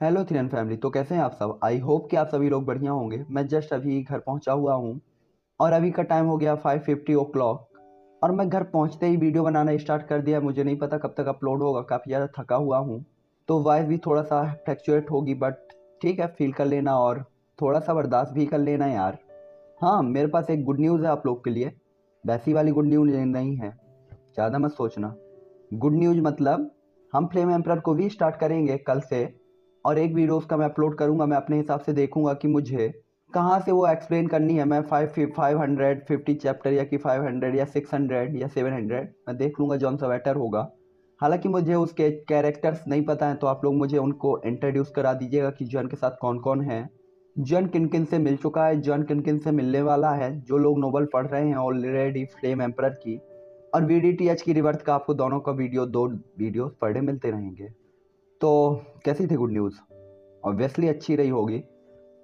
Hello थिरन family. तो कैसे हैं आप सब? आई होप कि आप सभी लोग बढ़िया होंगे। मैं जस्ट अभी घर पहुंचा हुआ हूं और अभी का टाइम हो गया 5:50 ओ क्लॉक। और मैं घर पहुंचते ही वीडियो बनाना स्टार्ट कर दिया। मुझे नहीं पता कब तक अपलोड होगा, काफ़ी ज़्यादा थका हुआ हूं, तो वॉइस भी थोड़ा सा फ्लैक्चुएट होगी, बट ठीक है, फील कर लेना और थोड़ा सा बर्दाश्त भी कर लेना यार। हाँ, मेरे पास एक गुड न्यूज़ है आप लोग के लिए। वैसी वाली गुड न्यूज़ नहीं है, ज़्यादा मत सोचना। गुड न्यूज़ मतलब हम फ्लेम एम्परर को भी स्टार्ट करेंगे कल से, और एक वीडियो उसका मैं अपलोड करूंगा। मैं अपने हिसाब से देखूंगा कि मुझे कहाँ से वो एक्सप्लेन करनी है। मैं 550 चैप्टर, या कि 500 या 600 या 700, मैं देख लूँगा जौन सा बेटर होगा। हालांकि मुझे उसके कैरेक्टर्स नहीं पता हैं, तो आप लोग मुझे उनको इंट्रोड्यूस करा दीजिएगा कि जॉन के साथ कौन कौन है, जॉन किन किन से मिल चुका है, जॉन किन किन से मिलने वाला है, जो लोग नोबल पढ़ रहे हैं ऑलरेडी फ्लेम एम्परर की। और VDTH की रिवर्थ का आपको दोनों का वीडियो, 2 वीडियो पर डे मिलते रहेंगे। तो कैसी थी गुड न्यूज़? ऑब्वियसली अच्छी रही होगी।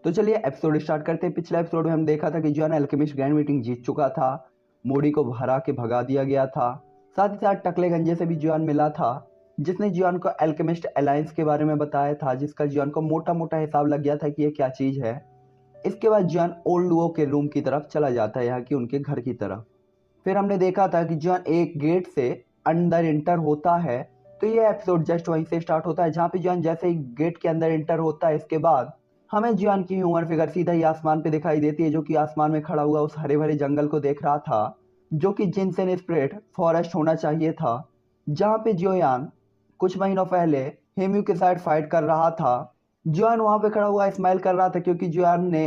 तो चलिए एपिसोड स्टार्ट करते हैं। पिछले एपिसोड में हम देखा था कि जॉन अल्केमिस्ट ग्रैंड मीटिंग जीत चुका था, मोडी को हरा के भगा दिया गया था। साथ ही साथ टकले गंजे से भी जॉन मिला था, जिसने जॉन को अल्केमिस्ट अलायंस के बारे में बताया था, जिसका जॉन को मोटा मोटा हिसाब लग गया था कि ये क्या चीज़ है। इसके बाद जॉन ओल्ड लुओ के रूम की तरफ चला जाता है, यहाँ की उनके घर की तरफ। फिर हमने देखा था कि जॉन एक गेट से अंदर इंटर होता है। तो ये एपिसोड जस्ट वहीं से स्टार्ट होता है, जहाँ पे जॉन जैसे ही गेट के अंदर इंटर होता है, इसके बाद हमें जॉन की ह्यूमन फिगर सीधा ही आसमान पे दिखाई देती है, जो कि आसमान में खड़ा हुआ उस हरे भरे जंगल को देख रहा था, जो कि जिनसेन स्प्रेड फॉरेस्ट होना चाहिए था, जहाँ पे जोयान कुछ महीनों पहले हेम्यू के साथ फाइट कर रहा था। जॉन वहां पे खड़ा हुआ स्माइल कर रहा था, क्योंकि जॉन ने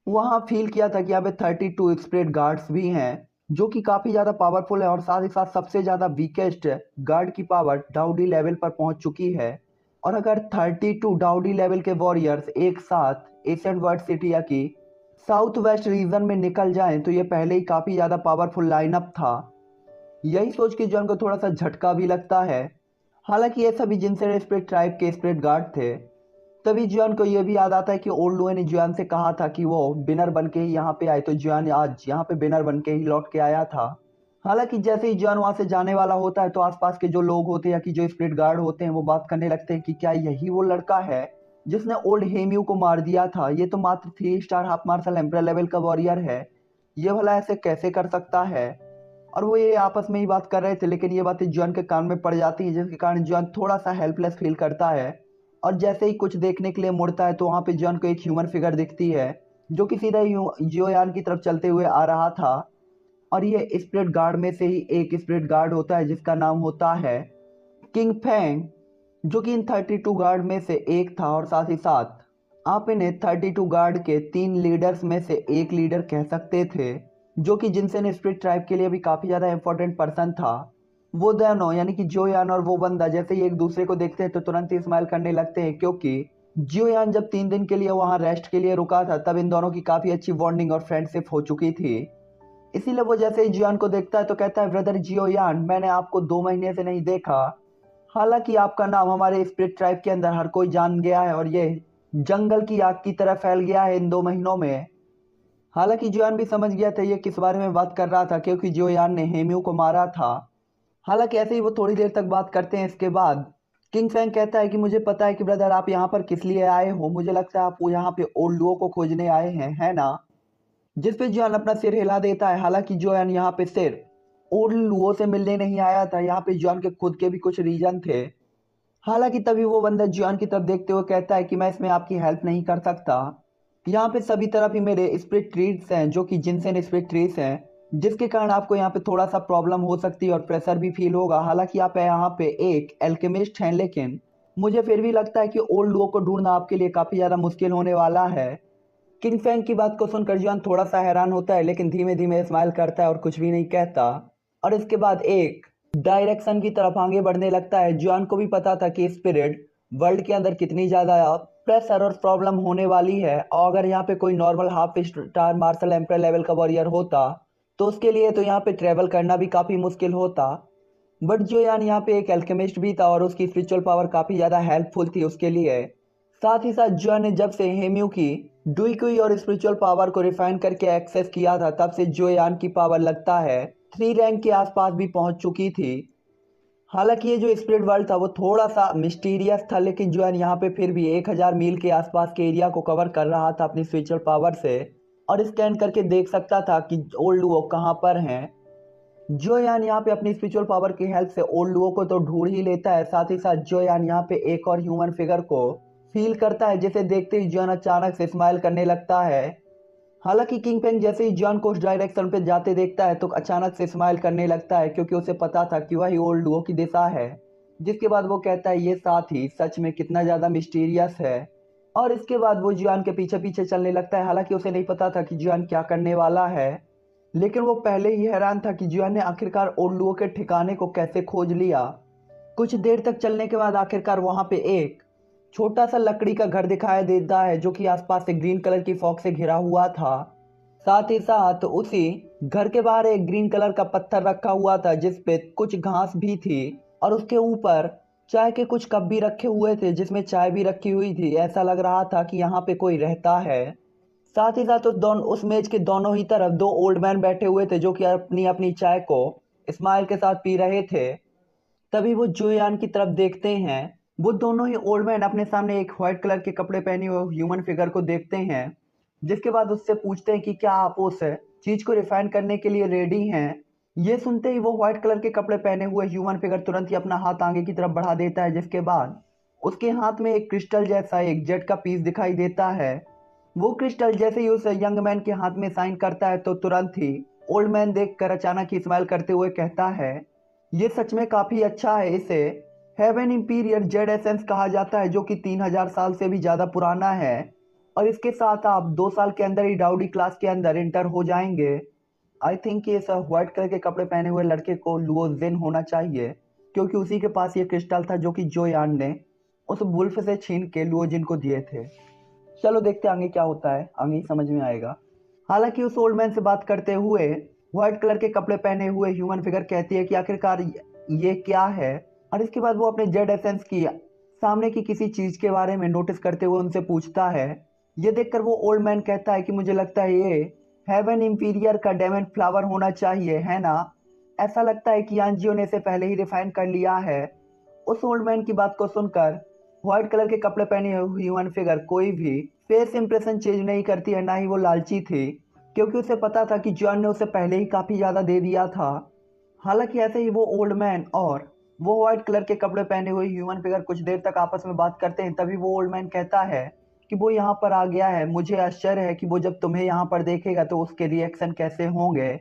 वहां फील किया था कि यहाँ पे 32 स्प्रेड गार्ड्स भी हैं, जो कि काफी ज्यादा पावरफुल है। और साथ ही साथ सबसे ज्यादा वीकेस्ट गार्ड की पावर डाउडी लेवल पर पहुंच चुकी है। और अगर 32 डाउडी लेवल के वॉरियर्स एक साथ एशियन वर्ल्ड सिटी या की साउथ वेस्ट रीजन में निकल जाएं, तो ये पहले ही काफी ज्यादा पावरफुल लाइनअप था। यही सोच के जॉन को थोड़ा सा झटका भी लगता है। हालांकि ये सभी जिनसे स्प्रिट ट्राइब के स्प्रिट गार्ड थे। तभी जॉन को यह भी याद आता है कि ओल्ड लुए ने जॉन से कहा था कि वो बिनर बन के ही यहाँ पे आए, तो जॉन आज यहाँ पे बिनर बन के ही लौट के आया था। हालांकि जैसे ही जॉन वहां से जाने वाला होता है, तो आसपास के जो लोग होते हैं या कि जो स्प्रिट गार्ड होते हैं, वो बात करने लगते हैं कि क्या यही वो लड़का है जिसने ओल्ड हेम्यू को मार दिया था? ये तो मात्र 3 star half marshal emperor level का वॉरियर है, ये भला ऐसे कैसे कर सकता है? और वो ये आपस में ही बात कर रहे थे, लेकिन ये बातें जॉन के कान में पड़ जाती हैं, जिसके कारण जॉन थोड़ा सा हेल्पलेस फील करता है। और जैसे ही कुछ देखने के लिए मुड़ता है, तो वहां पे जॉन को एक ह्यूमन फिगर दिखती है, जो कि सीधा जियोयान की तरफ चलते हुए आ रहा था। और ये स्पिरिट गार्ड में से ही एक स्पिरिट गार्ड होता है, जिसका नाम होता है किंग फेंग, जो कि इन 32 गार्ड में से एक था। और साथ ही साथ आप इन्हें 32 गार्ड के 3 लीडर्स में से एक लीडर कह सकते थे, जो कि जिनसे स्प्रिट ट्राइब के लिए भी काफी ज्यादा इंपॉर्टेंट पर्सन था। वो दोनों यानी कि जोयान और वो बंदा जैसे ही एक दूसरे को देखते हैं, तो तुरंत ही स्माइल करने लगते हैं, क्योंकि जियोयान जब 3 दिन के लिए वहां रेस्ट के लिए रुका था, तब इन दोनों की काफी अच्छी बॉन्डिंग और फ्रेंडशिप हो चुकी थी। इसीलिए वो जैसे ही जियोयान को देखता है, तो कहता है, ब्रदर जियोयान, मैंने आपको 2 महीने से नहीं देखा। हालांकि आपका नाम हमारे स्पिरिट ट्राइब के अंदर हर कोई जान गया है, और ये जंगल की आग की तरह फैल गया है इन 2 महीनों में। हालांकि जियोयान भी समझ गया था ये किस बारे में बात कर रहा था, क्योंकि जियोयान ने हेम्यू को मारा था। हालांकि ऐसे ही वो थोड़ी देर तक बात करते हैं। इसके बाद किंग फैंग कहता है कि मुझे पता है कि ब्रदर आप यहाँ पर किस लिए आए हो, मुझे लगता है आप वो यहाँ पे ओल्ड लुओ को खोजने आए हैं, है ना? जिस पे जोयान अपना सिर हिला देता है। हालांकि जोयान यहाँ पे सिर्फ ओल्ड लुओ से मिलने नहीं आया था, यहाँ पे जोयान के खुद के भी कुछ रीजन थे। हालांकि तभी वो बंदा जोयान की तरफ देखते हुए कहता है कि मैं इसमें आपकी हेल्प नहीं कर सकता। यहाँ पे सभी तरफ ही मेरे स्पिरिट ट्रीज हैं, जो कि जिनसे स्पिरिट ट्रीज हैं, जिसके कारण आपको यहाँ पे थोड़ा सा प्रॉब्लम हो सकती है और प्रेशर भी फील होगा। हालांकि आप यहाँ पे एक एल्केमिस्ट हैं, लेकिन मुझे फिर भी लगता है कि ओल्ड लुओ को ढूंढना आपके लिए काफी ज्यादा मुश्किल होने वाला है। किंग फैंग की बात को सुनकर जुआन थोड़ा सा हैरान होता है, लेकिन धीमे धीमे स्माइल करता है और कुछ भी नहीं कहता। और इसके बाद एक डायरेक्शन की तरफ आगे बढ़ने लगता है। जुआन को भी पता था कि स्पिरिट वर्ल्ड के अंदर कितनी ज्यादा प्रेशर और प्रॉब्लम होने वाली है, और अगर यहाँ पे कोई normal half star marshal emperor level का वॉरियर होता, तो उसके लिए तो यहाँ पे ट्रेवल करना भी काफी मुश्किल होता। बट जो यान यहाँ पे एक एल्केमिस्ट भी था, और उसकी स्पिरिचुअल पावर काफी ज्यादा हेल्पफुल थी उसके लिए। साथ ही साथ जो ने जब से हेम्यू की डुइकुई और स्पिरिचुअल पावर को रिफाइन करके एक्सेस किया था, तब से जोयान की पावर लगता है 3 रैंक के आसपास भी पहुंच चुकी थी। हालांकि ये जो स्पिरिट वर्ल्ड था वो थोड़ा सा मिस्टीरियस था, लेकिन जो है यहाँ पे फिर भी 1000 मील के आसपास के एरिया को कवर कर रहा था अपनी स्पिरिचुअल पावर से, और स्कैन करके देख सकता था कि ओल्ड वो कहाँ पर हैं। जोयान यहाँ पे अपनी स्पिरिचुअल पावर की हेल्प से ओल्ड लुओ को तो ढूंढ ही लेता है, साथ ही साथ जोयान यहाँ पे एक और ह्यूमन फिगर को फील करता है, जिसे देखते ही जोयान अचानक से स्माइल करने लगता है। हालांकि किंग पेंग जैसे ही जॉन को उस डायरेक्शन पे जाते देखता है तो अचानक से स्माइल करने लगता है, क्योंकि उसे पता था कि वही ओल्ड डुओ की दिशा है। जिसके बाद वो कहता है ये साथी सच में कितना ज़्यादा मिस्टीरियस है, और इसके बाद वो जुआन के पीछे पीछे चलने लगता है। हालांकि उसे नहीं पता था कि जुआन क्या करने वाला है, लेकिन वो पहले ही हैरान था कि जुआन ने आखिरकार ओल्ड डुओ के ठिकाने को कैसे खोज लिया। कुछ देर तक चलने के बाद आखिरकार वहां पे एक छोटा सा लकड़ी का घर दिखाई देता है, जो कि आसपास से ग्रीन कलर की फॉग से घिरा हुआ था। साथ ही साथ उसी घर के बाहर एक ग्रीन कलर का पत्थर रखा हुआ था, जिस पे कुछ घास भी थी, और उसके ऊपर चाय के कुछ कप भी रखे हुए थे, जिसमें चाय भी रखी हुई थी। ऐसा लग रहा था कि यहाँ पे कोई रहता है। साथ ही साथ उस मेज के दोनों ही तरफ दो ओल्ड मैन बैठे हुए थे, जो कि अपनी अपनी चाय को स्माइल के साथ पी रहे थे। तभी वो जोयान की तरफ देखते हैं। वो दोनों ही ओल्ड मैन अपने सामने एक व्हाइट कलर के कपड़े पहने हुए ह्यूमन फिगर को देखते हैं, जिसके बाद उससे पूछते हैं कि क्या आप उस चीज को रिफाइन करने के लिए रेडी हैं। ये सुनते ही वो व्हाइट कलर के कपड़े पहने हुए ह्यूमन फिगर तुरंत ही अपना हाथ आगे की तरफ बढ़ा देता है, जिसके बाद उसके हाथ में एक क्रिस्टल जैसा एक जेट का पीस दिखाई देता है। वो क्रिस्टल जैसे ही उस यंग मैन के हाथ में साइन करता है तो तुरंत ही ओल्ड मैन देखकर अचानक ही स्माइल करते हुए कहता है ये सच में काफी अच्छा है। इसे हेवन इंपीरियर जेड एसेंस कहा जाता है, जो कि 3000 साल से भी ज्यादा पुराना है, और इसके साथ आप 2 साल के अंदर ही डाउडी क्लास के अंदर इंटर हो जाएंगे। आई थिंक ये सब व्हाइट कलर के कपड़े पहने हुए लड़के को लुओ जिन होना चाहिए, क्योंकि उसी के पास ये क्रिस्टल था जो कि जोयान ने उस वुल्फ से छीन के लुओ जिन को दिए थे। चलो देखते हैं आगे क्या होता है, आगे ही समझ में आएगा। हालांकि उस ओल्ड मैन से बात करते हुए व्हाइट कलर के कपड़े पहने हुए ह्यूमन फिगर कहती है कि आखिरकार ये क्या है, और इसके बाद वो अपने जेड एसेंस की सामने की किसी चीज के बारे में नोटिस करते हुए उनसे पूछता है। ये देखकर वो ओल्ड मैन कहता है कि मुझे लगता है ये हेवन इंपीरियर का डायमंड फ्लावर होना चाहिए, है ना? ऐसा लगता है कि यानजियो ने इसे पहले ही रिफाइन कर लिया है। उस ओल्ड मैन की बात को सुनकर व्हाइट कलर के कपड़े पहने हुए ह्यूमन फिगर कोई भी फेस इंप्रेशन चेंज नहीं करती है, ना ही वो लालची थी, क्योंकि उसे पता था कि जॉन ने उसे पहले ही काफी ज्यादा दे दिया था। हालांकि ऐसे ही वो ओल्ड मैन और वो व्हाइट कलर के कपड़े पहने हुए ह्यूमन फिगर कुछ देर तक आपस में बात करते हैं। तभी वो ओल्ड मैन कहता है कि वो यहाँ पर आ गया है, मुझे आश्चर्य है कि वो जब तुम्हें यहाँ पर देखेगा तो उसके रिएक्शन कैसे होंगे।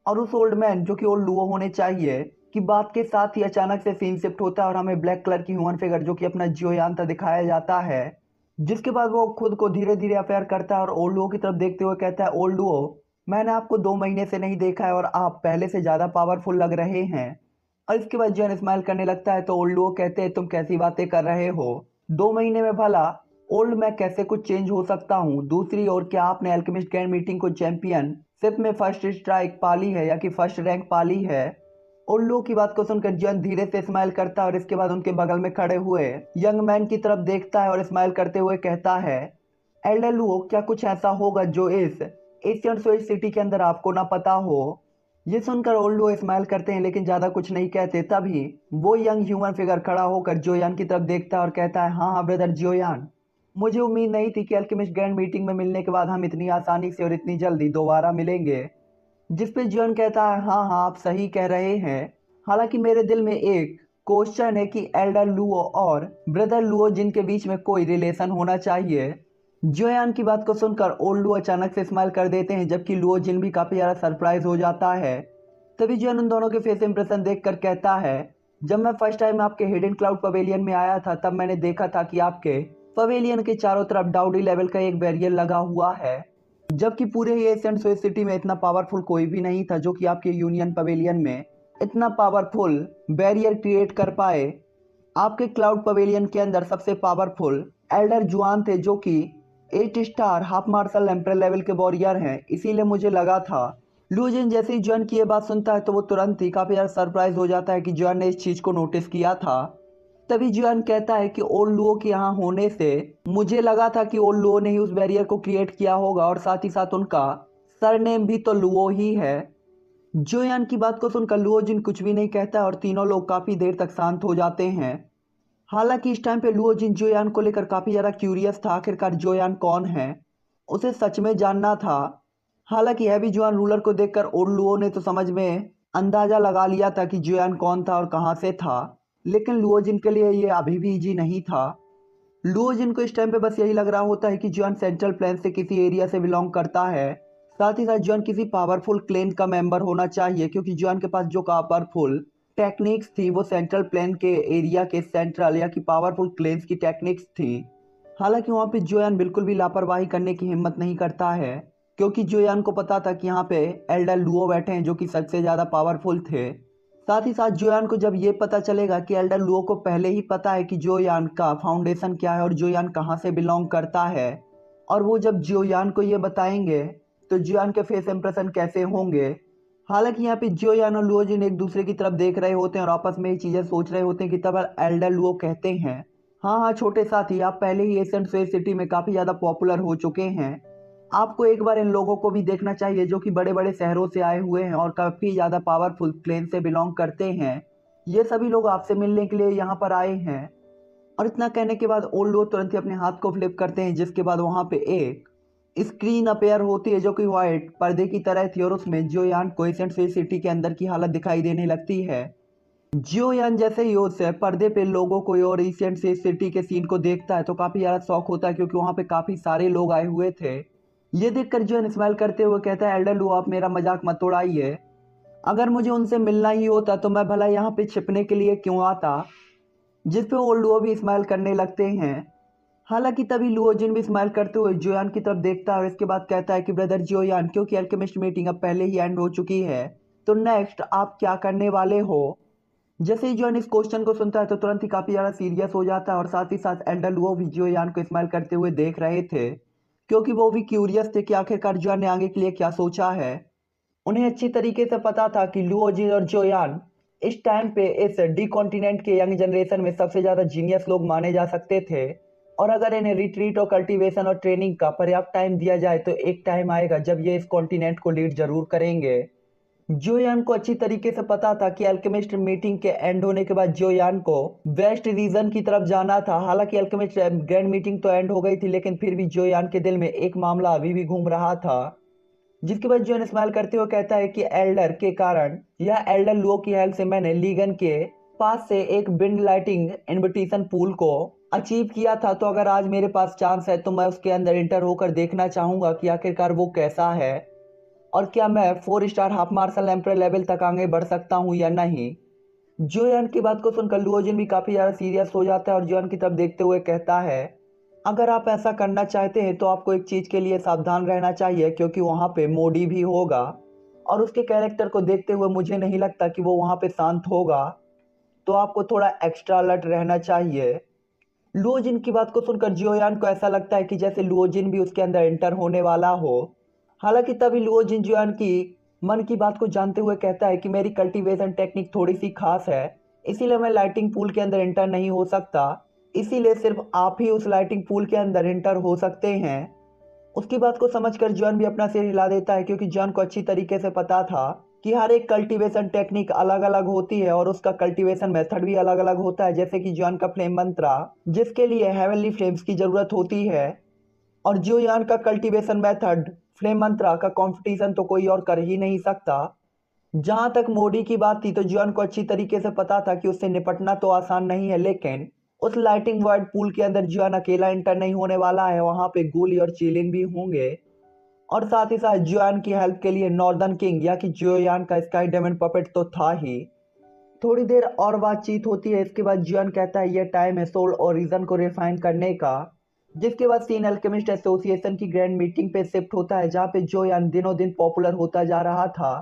और उस ओल्ड मैन जो कि ओल्ड लुओ होने चाहिए कि बात के साथ ही अचानक से सीन शिफ्ट होता है और हमें ब्लैक कलर की ह्यूमन फिगर जो कि अपना जियोयान था दिखाया जाता है। जिसके बाद वो खुद को धीरे धीरे अपेयर करता है और ओल्ड लुओ की तरफ देखते हुए कहता है ओल्ड लुओ, मैंने आपको 2 महीने से नहीं देखा है और आप पहले से ज्यादा पावरफुल लग रहे हैं। और इसके बाद जॉन स्माइल करने लगता है तो ओल्ड लुओ कहते हैं तुम कैसी बातें कर रहे हो, 2 महीने में भला ओल्ड मैं कैसे कुछ चेंज हो सकता हूँ। दूसरी ओर क्या आपने अल्केमिस्ट ग्रैंड मीटिंग को चैंपियनशिप में फर्स्ट स्ट्राइक पाली है या कि फर्स्ट रैंक पाली है? उन लोगों की बात को सुनकर जॉन धीरे से स्माइल करता है और इसके बाद उनके बगल में खड़े हुए यंग मैन की तरफ देखता है और स्माइल करते हुए कहता है एल्डर लुओ, क्या कुछ ऐसा होगा जो इस एशियन स्वेज सिटी के अंदर आपको ना पता हो? ये सुनकर ओल्ड लुओ स्माइल करते हैं लेकिन ज्यादा कुछ नहीं कहते। तभी वो यंग ह्यूमन फिगर खड़ा होकर जोयान की तरफ देखता है और कहता है हाँ हाँ ब्रदर जियोयान, मुझे उम्मीद नहीं थी कि अल्केमिस्ट ग्रैंड मीटिंग में मिलने के बाद हम इतनी आसानी से और इतनी जल्दी दोबारा मिलेंगे। जिस पे जॉन कहता है हाँ हाँ आप सही कह रहे हैं, हालांकि मेरे दिल में एक क्वेश्चन है कि एल्डर लुओ और ब्रदर लुओ जिनके बीच में कोई रिलेशन होना चाहिए। जोयान की बात को सुनकर ओल्ड लुओ अचानक से स्माइल कर देते हैं, जबकि लुओ जिन भी काफी ज्यादा सरप्राइज हो जाता है। तभी जॉन उन दोनों के फेस इंप्रेशन देखकर कहता है जब मैं फर्स्ट टाइम आपके हिडन क्लाउड पवेलियन में आया था तब मैंने देखा था कि आपके पवेलियन के चारों तरफ डाउडी लेवल का एक बैरियर लगा हुआ है, जबकि पूरे ही एशियन स्वेज सिटी में इतना पावरफुल कोई भी नहीं था जो कि आपके यूनियन पवेलियन में इतना पावरफुल बैरियर क्रिएट कर पाए। आपके क्लाउड पवेलियन के अंदर सबसे पावरफुल एल्डर जुआन थे जो कि 8 star half marshal emperor level के वॉरियर हैं, इसीलिए मुझे लगा था। लूजिन जैसे ही जॉन की ये बात सुनता है तो वो तुरंत ही काफी ज्यादा सरप्राइज हो जाता है कि जॉन ने इस चीज को नोटिस किया था। तभी जुआन कहता है कि ओल्ड लुओ के यहाँ होने से मुझे लगा था कि ओल्ड लुओ ने ही उस बैरियर को क्रिएट किया होगा, और साथ ही साथ उनका सरनेम भी तो लुओ ही है। जोयान की बात को सुनकर लुओ जिन कुछ भी नहीं कहता और तीनों लोग काफी देर तक शांत हो जाते हैं। हालांकि इस टाइम पे लुओ जिन जोयान को लेकर काफी ज्यादा क्यूरियस था, आखिरकार जोयान कौन है, उसे सच में जानना था। हालांकि हैवी जुआन रूलर को देखकर ओल्ड लुओ ने तो समझ में अंदाजा लगा लिया था कि जुआन कौन था और कहां से था, लेकिन लुओ जिन के लिए ये अभी भी इजी नहीं था। लुओ जिन को इस टाइम पे बस यही लग रहा होता है कि जुआन सेंट्रल प्लेन से किसी एरिया से बिलोंग करता है। साथ ही साथ जुआन किसी पावरफुल क्लेन का मेंबर होना चाहिए, क्योंकि जुआन के पास जो पावरफुल टेक्निक्स थी वो सेंट्रल प्लेन के एरिया के सेंट्रल या कि पावरफुल क्लेन्स की टेक्निक्स थी। हालांकि वहां पे जोयान बिल्कुल भी लापरवाही करने की हिम्मत नहीं करता है, क्योंकि जोयान को पता था कि यहाँ पे एल्डर लुओ बैठे हैं जो कि सबसे ज्यादा पावरफुल थे। साथ ही साथ जोयान को जब ये पता चलेगा कि एल्डर लुओ को पहले ही पता है कि जोयान का फाउंडेशन क्या है और जोयान कहाँ से बिलोंग करता है, और वो जब जोयान को ये बताएंगे तो जोयान के फेस इंप्रेशन कैसे होंगे। हालांकि यहाँ पे जोयान और लुओ जिन एक दूसरे की तरफ देख रहे होते हैं और आपस में ये चीजें सोच रहे होते हैं कि तब एल्डर लुओ कहते हैं, हाँ हाँ छोटे साथी, आप पहले ही एशियन स्पेस सिटी में काफी ज्यादा पॉपुलर हो चुके हैं। आपको एक बार इन लोगों को भी देखना चाहिए जो कि बड़े बड़े शहरों से आए हुए हैं और काफी ज्यादा पावरफुल क्लेन से बिलोंग करते हैं। ये सभी लोग आपसे मिलने के लिए यहाँ पर आए हैं। और इतना कहने के बाद ओल्ड लोग तुरंत ही अपने हाथ को फ्लिप करते हैं, जिसके बाद वहां पे एक स्क्रीन अपेयर होती है जो कि व्हाइट पर्दे की तरह थी और उसमें जोयान को एशियन स्पेस सिटी के अंदर की हालत दिखाई देने लगती है। जियोयान जैसे ही उस पर्दे पे लोगों को और एशियन से सिटी के सीन को देखता है तो काफी ज्यादा शौक होता है, क्योंकि वहां पे काफी सारे लोग आए हुए थे। ये देखकर जियोन स्माइल करते हुए कहता है, एल्डर लू आप मेरा मजाक मत उड़ाइए, अगर मुझे उनसे मिलना ही होता तो मैं भला यहाँ पे छिपने के लिए क्यों आता। जिस पे ओल्ड लुओ भी स्माइल करने लगते हैं। हालांकि तभी लुओ जिन भी स्माइल करते हुए जोयान की तरफ देखता है और इसके बाद कहता है कि ब्रदर जोयान, क्योंकि अल्केमिस्ट मीटिंग अब पहले ही एंड हो चुकी है तो नेक्स्ट आप क्या करने वाले हो। जैसे ही जॉन इस क्वेश्चन को सुनता है तो तुरंत ही काफी ज्यादा सीरियस हो जाता है और साथ ही साथ एल्डर लुओ भी जियोयान को स्माइल करते हुए देख रहे थे, क्योंकि वो भी क्यूरियस थे कि आखिरकार जॉन ने आगे के लिए क्या सोचा है। उन्हें अच्छी तरीके से पता था कि लुओ जी और जोयान इस टाइम पे इस डी कॉन्टिनेंट के यंग जनरेशन में सबसे ज्यादा जीनियस लोग माने जा सकते थे, और अगर इन्हें रिट्रीट और कल्टीवेशन और ट्रेनिंग का पर्याप्त टाइम दिया जाए तो एक टाइम आएगा जब ये इस कॉन्टिनेंट को लीड जरूर करेंगे। जोयान को अच्छी तरीके से पता था कि अल्केमिस्ट मीटिंग के एंड होने के बाद जोयान को वेस्ट रीजन की तरफ जाना था। हालांकि अल्केमिस्ट ग्रैंड मीटिंग तो एंड हो गई थी, लेकिन फिर भी जोयान के दिल में एक मामला अभी भी घूम रहा था। जिसके बाद जोयान स्माइल करते हुए कहता है कि एल्डर के कारण या एल्डर लुओ की हेल्प से मैंने लीगन के पास से एक विंड लाइटिंग इनविटेशन पूल को अचीव किया था, तो अगर आज मेरे पास चांस है तो मैं उसके अंदर इंटर होकर देखना चाहूंगा कि आखिरकार वो कैसा है और क्या मैं 4 star half marshal emperor level तक आगे बढ़ सकता हूँ या नहीं। जोयान की बात को सुनकर लुओजिन भी काफी ज्यादा सीरियस हो जाता है और जोयान की तरफ देखते हुए कहता है, अगर आप ऐसा करना चाहते हैं तो आपको एक चीज के लिए सावधान रहना चाहिए, क्योंकि वहां पे मोडी भी होगा और उसके कैरेक्टर को देखते हुए मुझे नहीं लगता कि वो वहां पे शांत होगा, तो आपको थोड़ा एक्स्ट्रा अलर्ट रहना चाहिए। लुओजिन की बात को सुनकर जियोयान को ऐसा लगता है कि जैसे लुओजिन भी उसके अंदर एंटर होने वाला हो। हालांकि तभी लुओजिन जियोयान की मन की बात को जानते हुए कहता है कि मेरी कल्टीवेशन टेक्निक थोड़ी सी खास है, इसीलिए मैं लाइटिंग पूल के अंदर एंटर नहीं हो सकता, इसीलिए सिर्फ आप ही उस लाइटिंग पूल के अंदर एंटर हो सकते हैं। उसकी बात को समझकर जॉन भी अपना सिर हिला देता है, क्योंकि जॉन को अच्छी तरीके से पता था कि हर एक कल्टीवेशन टेक्निक अलग अलग होती है और उसका कल्टीवेशन मेथड भी अलग अलग होता है। जैसे कि जॉन का फ्लेम मंत्रा जिसके लिए हेवनली फ्लेम्स की जरूरत होती है, और जियोयान का कल्टीवेशन मेथड फ्लेम मंत्रा का कंपटीशन तो कोई और कर ही नहीं सकता। जहां तक मोडी की बात थी तो जियोन को अच्छी तरीके से पता था कि उससे निपटना तो आसान नहीं है, लेकिन उस लाइटिंग वर्ल्ड पूल के अंदर जियोन अकेला एंटर नहीं होने वाला है, वहां पे गोली और चीलिन भी होंगे। और साथ ही साथ जियोन की हेल्प के लिए नॉर्दर्न किंग या कि जियोयान का स्काई डेमन पपेट तो था ही। थोड़ी देर और बातचीत होती है, इसके बाद जियोन कहता है ये टाइम है सोल और रीजन को रिफाइन करने का। जिसके बाद सीन अल्केमिस्ट एसोसिएशन की ग्रैंड मीटिंग पे शिफ्ट होता है, जहाँ पे जोयान दिनों दिन पॉपुलर होता जा रहा था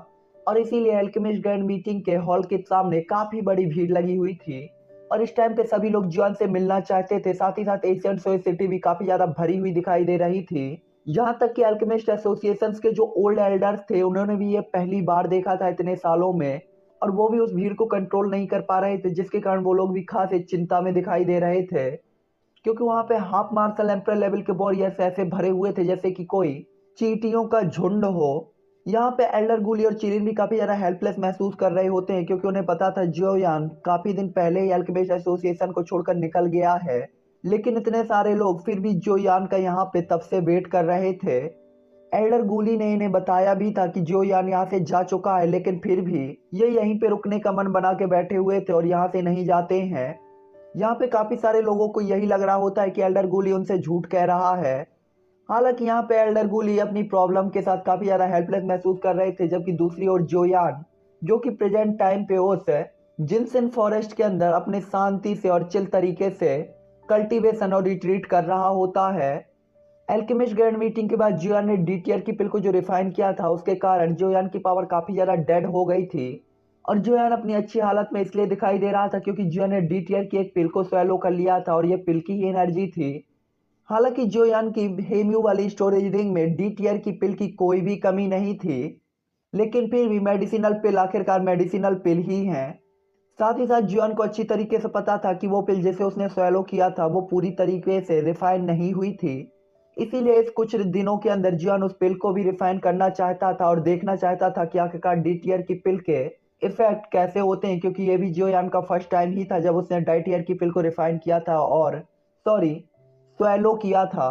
और इसीलिए अल्केमिस्ट ग्रैंड मीटिंग के हॉल के सामने काफी बड़ी भीड़ लगी हुई थी। और इस टाइम पे सभी लोग जोयान से मिलना चाहते थे, साथ ही साथ एशियन सोई सिटी भी काफी ज्यादा भरी हुई दिखाई दे रही थी। यहाँ तक कि अल्केमिस्ट एसोसिएशन के जो ओल्ड एल्डर्स थे उन्होंने भी ये पहली बार देखा था इतने सालों में, और वो भी उस भीड़ को कंट्रोल नहीं कर पा रहे थे, जिसके कारण वो लोग भी खास एक चिंता में दिखाई दे रहे थे, क्योंकि वहां पे हाफ मार्शल एम्पर लेवल के वॉरियर्स ऐसे भरे हुए थे जैसे कि कोई चींटियों का झुंड हो। यहाँ पे एल्डर गुली और चिलिन भी काफी ज्यादा हेल्पलेस महसूस कर रहे होते हैं क्योंकि उन्हें पता था जोयान काफी दिन पहले ही अल्केमिस्ट एसोसिएशन को छोड़कर निकल गया है। लेकिन इतने सारे लोग फिर भी जोयान का यहाँ पे तब से वेट कर रहे थे। एल्डर गुली ने इन्हें बताया भी था कि जोयान यहाँ से जा चुका है, लेकिन फिर भी ये यहीं पे रुकने का मन बना के बैठे हुए थे और यहाँ से नहीं जाते हैं। यहाँ पे काफी सारे लोगों को यही लग रहा होता है कि एल्डर गुली उनसे झूठ कह रहा है। हालांकि यहाँ पे एल्डर गुली अपनी प्रॉब्लम के साथ काफी ज्यादा हेल्पलेस महसूस कर रहे थे, जबकि दूसरी ओर जोयान जो कि प्रेजेंट टाइम पे उस जिनसन फॉरेस्ट के अंदर अपने शांति से और चिल तरीके से कल्टीवेशन और रिट्रीट कर रहा होता है। एल्केमिस्ट ग्रैंड मीटिंग के बाद जोयान ने डीटीआर की पिल को जो रिफाइन किया था उसके कारण जोयान की पावर काफी ज्यादा डेड हो गई थी। और जोयान अपनी अच्छी हालत में इसलिए दिखाई दे रहा था क्योंकि जोयान ने डीटीआर की एक पिल को स्वेलो कर लिया था और ये पिल की ही एनर्जी थी। हालांकि जोयान की हेम्यू वाली स्टोरेज रिंग में डीटीआर की पिल की कोई भी कमी नहीं थी, लेकिन फिर भी मेडिसिनल पिल आखिरकार मेडिसिनल पिल ही है। साथ ही साथ जोयान को अच्छी तरीके से पता था कि वो पिल जिसे उसने स्वेलो किया था वो पूरी तरीके से रिफाइन नहीं हुई थी। इसीलिए इस कुछ दिनों के अंदर जोयान उस पिल को भी रिफाइन करना चाहता था और देखना चाहता था कि आखिरकार डीटीआर की पिल के इफेक्ट कैसे होते हैं, क्योंकि ये भी जोयान का फर्स्ट टाइम ही था जब उसने डीटीआर की पिल को रिफाइन किया था और सॉरी स्वेलो किया था।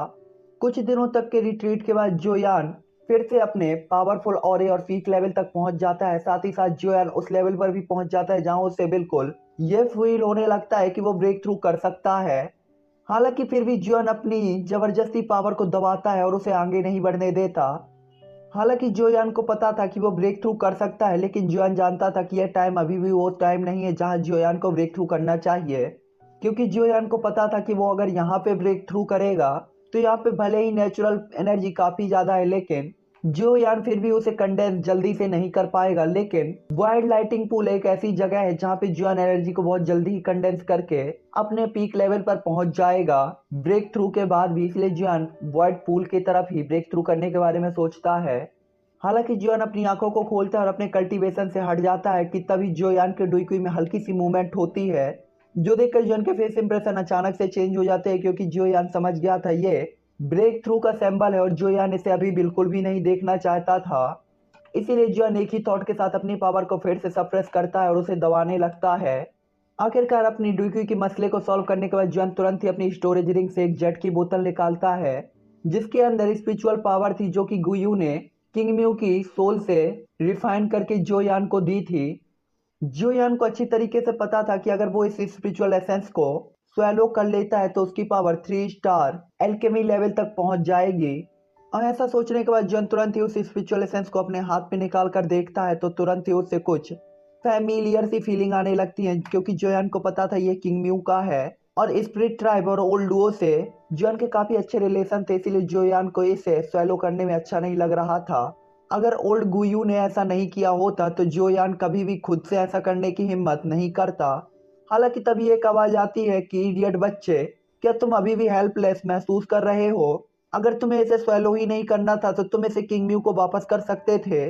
कुछ दिनों तक के रिट्रीट के बाद जोयान फिर से अपने पावरफुल ऑरे और पीक लेवल तक पहुंच जाता है। साथ ही साथ जोयान उस लेवल पर भी पहुंच जाता है जहां उसे बिल्कुल ये फील होने लगता है कि वो ब्रेक थ्रू कर सकता है। हालांकि फिर भी जोयान अपनी जबरदस्ती पावर को दबाता है और उसे आगे नहीं बढ़ने देता। हालांकि जोयान को पता था कि वो ब्रेक थ्रू कर सकता है, लेकिन जोयान जानता था कि यह टाइम अभी भी वो टाइम नहीं है जहां जोयान को ब्रेक थ्रू करना चाहिए। क्योंकि जोयान को पता था कि वो अगर यहाँ पे ब्रेक थ्रू करेगा तो यहाँ पे भले ही नेचुरल एनर्जी काफी ज्यादा है, लेकिन जोयान फिर भी उसे कंडेंस जल्दी से नहीं कर पाएगा। लेकिन वाइड लाइटिंग पूल एक ऐसी जगह है जहाँ पे जोयान एनर्जी को बहुत जल्दी ही कंडेंस करके अपने पीक लेवल पर पहुंच जाएगा ब्रेक थ्रू के बाद भी। इसलिए जोयान वाइड पूल की तरफ ही ब्रेक थ्रू करने के बारे में सोचता है। हालांकि जोयान अपनी आंखों को खोलता है और अपने कल्टीवेशन से हट जाता है कि तभी जोयान के डुईकुई में हल्की सी मूवमेंट होती है, जो देखकर जोयान के फेस इंप्रेशन अचानक से चेंज हो जाते हैं क्योंकि जोयान समझ गया था ये ब्रेक थ्रू का सिंबल है और जोयान इसे अभी बिल्कुल भी नहीं देखना चाहता था। इसीलिए जोयान एक ही थॉट के साथ अपनी पावर को फिर से सप्रेस करता है और उसे दबाने लगता है। आखिरकार अपनी डुईकुई के मसले को सॉल्व करने के बाद जोयान तुरंत ही अपनी स्टोरेज रिंग से एक जेट की बोतल निकालता है जिसके अंदर स्पिरिचुअल पावर थी जो कि गुयू ने किंग म्यू की सोल से रिफाइन करके जोयान को दी थी। जोयान को अच्छी तरीके से पता था कि अगर वो इस स्पिरिचुअल एसेंस को स्वेलो कर लेता है तो उसकी पावर 3 स्टार एल्केमी लेवल तक पहुंच जाएगी। और ऐसा सोचने के बाद जोयान तुरंत ही उस स्पिरिचुअल एसेंस को अपने हाथ में निकाल कर देखता है तो तुरंत ही उससे कुछ फैमिलियर सी फीलिंग आने लगती है, क्योंकि जोयान को पता था ये किंग म्यू का है और स्पिरिट ट्राइब और ओल्ड डुओ से जोयान के काफी अच्छे रिलेशन थे। इसीलिए जोयान को इसे स्वेलो करने में अच्छा नहीं लग रहा था। अगर ओल्ड गुयू ने ऐसा नहीं किया होता तो जोयान कभी भी खुद से ऐसा करने की हिम्मत नहीं करता। हालांकि तभी एक आवाज आती है कि इडियट बच्चे, क्या तुम अभी भी हेल्पलेस महसूस कर रहे हो? अगर तुम्हें इसे स्वेलो ही नहीं करना था तो तुम इसे किंग म्यू को वापस कर सकते थे।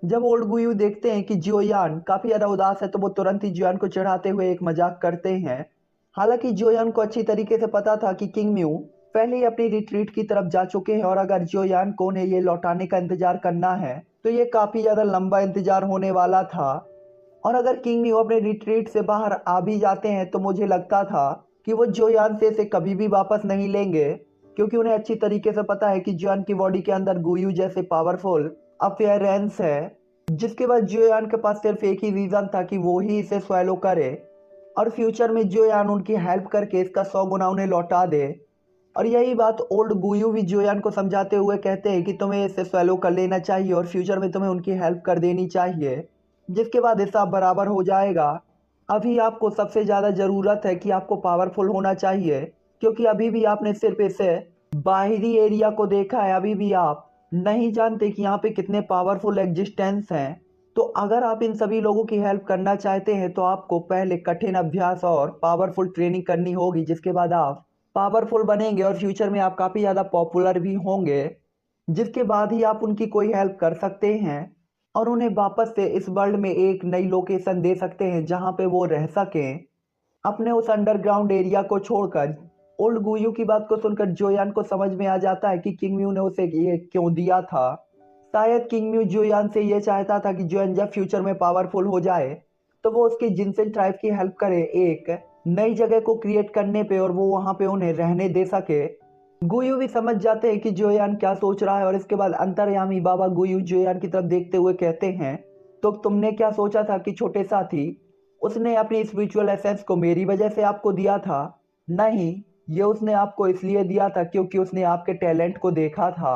जब ओल्ड गुयू देखते हैं कि जोयान काफी ज्यादा उदास है तो वो तुरंत ही जोयान को चिढ़ाते हुए एक मजाक करते हैं। हालांकि जोयान को अच्छी तरीके से पता था कि किंग म्यू पहले ही अपनी रिट्रीट की तरफ जा चुके हैं और अगर जोयान को उन्हें ये लौटाने का इंतजार करना है तो ये काफी ज्यादा लंबा इंतजार होने वाला था। और अगर किंग म्यू अपने रिट्रीट से बाहर आ भी जाते हैं तो मुझे लगता था कि वो जोयान से इसे कभी भी वापस नहीं लेंगे, क्योंकि उन्हें अच्छी तरीके से पता है कि जोयान की बॉडी के अंदर गुयू जैसे पावरफुल अफेयरेंस है, जिसके बाद जोयान के पास सिर्फ एक ही रीजन था कि वो ही इसे स्वेलो करे और फ्यूचर में जोयान उनकी हेल्प करके इसका 100 गुना उन्हें लौटा दे। और यही बात ओल्ड गुयू भी जोयान को समझाते हुए कहते हैं कि तुम्हें इसे स्वेलो कर लेना चाहिए और फ्यूचर में तुम्हें उनकी हेल्प कर देनी चाहिए, जिसके बाद हिसाब बराबर हो जाएगा। अभी आपको सबसे ज़्यादा ज़रूरत है कि आपको पावरफुल होना चाहिए, क्योंकि अभी भी आपने सिर्फ इसे बाहरी एरिया को देखा है, अभी भी आप नहीं जानते कि यहाँ पे कितने पावरफुल एग्जिस्टेंस हैं। तो अगर आप इन सभी लोगों की हेल्प करना चाहते हैं तो आपको पहले कठिन अभ्यास और पावरफुल ट्रेनिंग करनी होगी, जिसके बाद आप पावरफुल बनेंगे और फ्यूचर में आप काफ़ी ज़्यादा पॉपुलर भी होंगे, जिसके बाद ही आप उनकी कोई हेल्प कर सकते हैं और उन्हें वापस से इस वर्ल्ड में एक नई लोकेशन दे सकते हैं जहां पे वो रह सकें अपने उस अंडरग्राउंड एरिया को छोड़कर। ओल्ड गुयू की बात को सुनकर जोयान को समझ में आ जाता है कि किंग म्यू ने उसे ये क्यों दिया था। शायद किंग म्यू जोयान से ये चाहता था कि जोयान जब फ्यूचर में पावरफुल हो जाए तो वो उसके जिनसेन ट्राइब की हेल्प करे एक नई जगह को क्रिएट करने पे और वो वहां पे उन्हें रहने दे सके। गुयू भी समझ जाते हैं कि जोयान क्या सोच रहा है और इसके बाद अंतर्यामी बाबा गुयू जोयान की तरफ देखते हुए कहते हैं, तो तुमने क्या सोचा था कि छोटे साथी उसने अपनी स्पिरिचुअल एसेंस को मेरी वजह से आपको दिया था? नहीं, ये उसने आपको इसलिए दिया था क्योंकि उसने आपके टैलेंट को देखा था,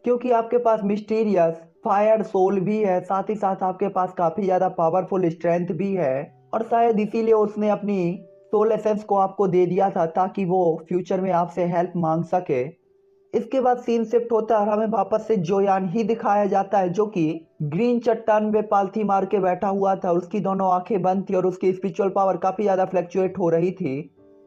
क्योंकि आपके पास मिस्टीरियस फायर सोल भी है, साथ ही साथ आपके पास काफी ज्यादा पावरफुल स्ट्रेंथ भी है और शायद इसीलिए उसने अपनी सोल एसेंस को आपको दे दिया था ताकि वो फ्यूचर में आपसे हेल्प मांग सके। इसके बाद सीन शिफ्ट होता है और हमें वापस से जोयान ही दिखाया जाता है जो कि ग्रीन चट्टान पे पालथी मार के बैठा हुआ था और उसकी दोनों आंखें बंद थी और उसकी स्पिरिचुअल पावर काफी ज्यादा फ्लक्चुएट हो रही थी।